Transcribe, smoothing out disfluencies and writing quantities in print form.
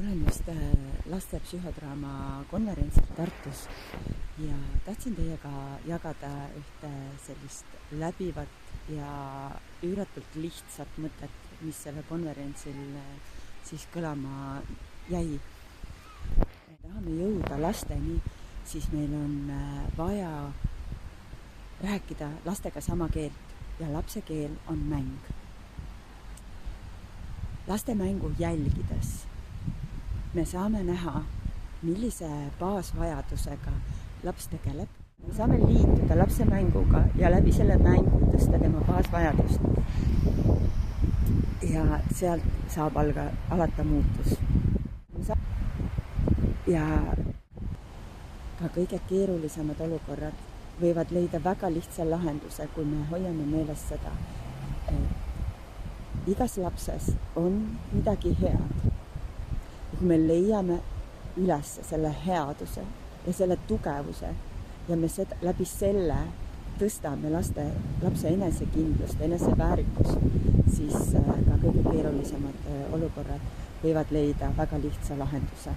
tulen just laste psühhodraama konverentsilt Tartus ja tahtsin teiega jagada ühte sellist läbivat ja üüratult lihtsat mõtet, mis selle konverentsil siis kõlama jäi. Tahame jõuda lasteni, siis meil on vaja rääkida lastega sama keelt ja lapse keel on mäng. Laste mängu jälgides me saame näha, millise baasvajadusega laps tegeleb. Me saame liituda lapse mänguga ja läbi selle mängu tõsta tema baasvajadust. Ja sealt saab alata muutus. Ja ka kõige keerulisemad olukorrad võivad leida väga lihtsa lahenduse, kui me hoiame meeles seda, et igas lapses on midagi head. Ja kui me leiame üles selle headuse ja selle tugevuse ja me läbi selle tõstame lapse enesekindlust, eneseväärikust, siis ka kõige keerulisemad olukorrad võivad leida väga lihtsa lahenduse.